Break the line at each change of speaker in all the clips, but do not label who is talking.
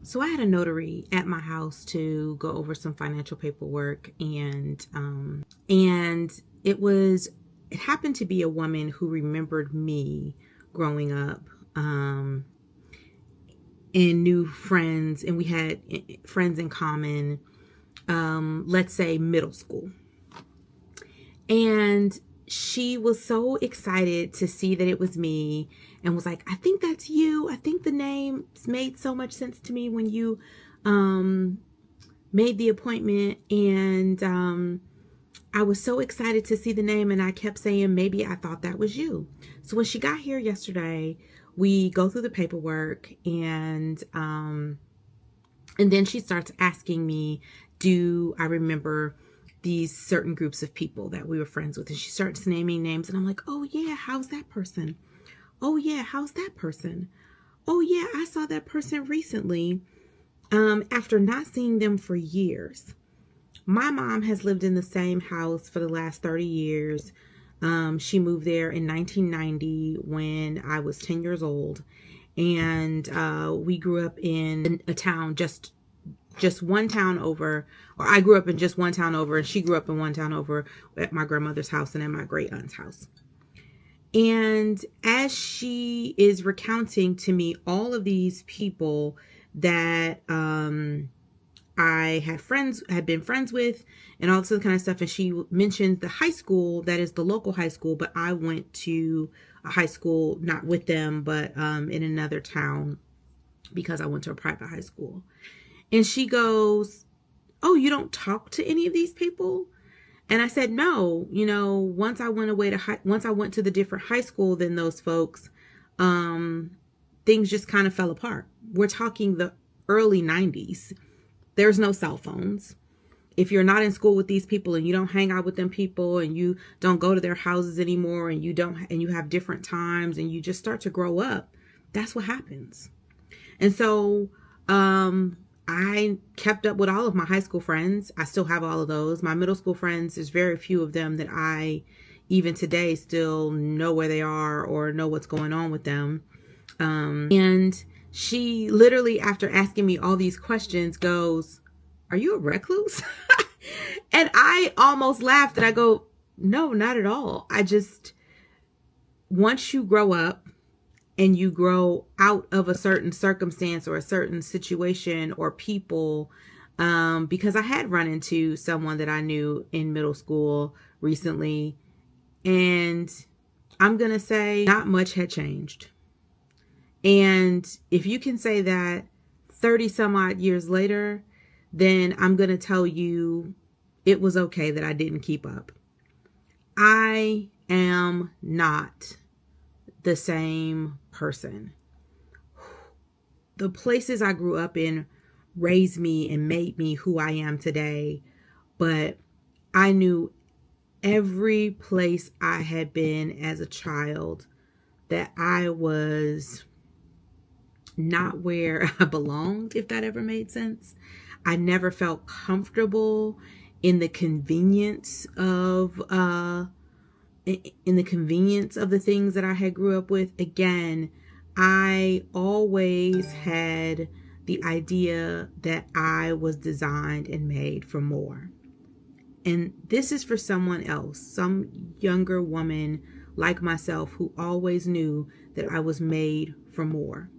So I had a notary at my house to go over some financial paperwork, and it happened to be a woman who remembered me growing up, um, and knew friends, and we had friends in common. Let's say middle school, and she was so excited to see that it was me and was like, I think that's you. I think the name made so much sense to me when you made the appointment. And I was so excited to see the name, and I kept saying, maybe I thought that was you. So when she got here yesterday, we go through the paperwork, and then she starts asking me, do I remember these certain groups of people that we were friends with? And she starts naming names, and I'm like, oh yeah, how's that person? Oh yeah, how's that person? Oh yeah, I saw that person recently, after not seeing them for years. My mom has lived in the same house for the last 30 years. She moved there in 1990 when I was 10 years old. And we grew up in a town just one town over, or I grew up in just one town over, and she grew up in one town over at my grandmother's house and at my great aunt's house. And as she is recounting to me all of these people that I had been friends with, and all this other kind of stuff, and she mentioned the high school that is the local high school, but I went to a high school not with them, but in another town, because I went to a private high school. And she goes, oh, you don't talk to any of these people? And I said, no, once I went to the different high school than those folks, things just kind of fell apart. We're talking the early 90s. There's no cell phones. If you're not in school with these people and you don't hang out with them people and you don't go to their houses anymore, and you have different times, and you just start to grow up, that's what happens. And so, I kept up with all of my high school friends. I still have all of those. My middle school friends, there's very few of them that I, even today, still know where they are or know what's going on with them. And she literally, after asking me all these questions, goes, are you a recluse? And I almost laughed, and I go, no, not at all. Once you grow up, and you grow out of a certain circumstance or a certain situation or people, because I had run into someone that I knew in middle school recently, and I'm going to say not much had changed. And if you can say that 30 some odd years later, then I'm going to tell you it was okay that I didn't keep up. I am not the same person. The places I grew up in raised me and made me who I am today, but I knew every place I had been as a child that I was not where I belonged, if that ever made sense. I never felt comfortable in the convenience of the things that I had grew up with. Again, I always had the idea that I was designed and made for more. And this is for someone else, some younger woman like myself who always knew that I was made for more.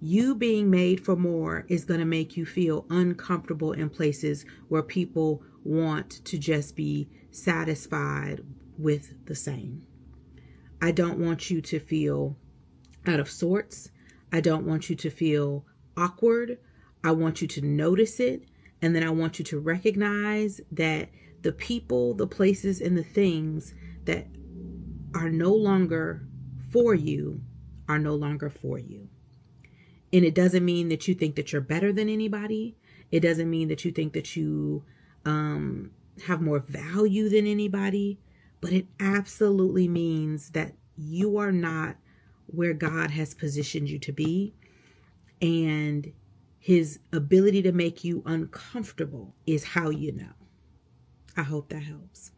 You being made for more is going to make you feel uncomfortable in places where people want to just be satisfied with the same. I don't want you to feel out of sorts. I don't want you to feel awkward. I want you to notice it. And then I want you to recognize that the people, the places, and the things that are no longer for you are no longer for you. And it doesn't mean that you think that you're better than anybody. It doesn't mean that you think that you have more value than anybody. But it absolutely means that you are not where God has positioned you to be. And his ability to make you uncomfortable is how you know. I hope that helps.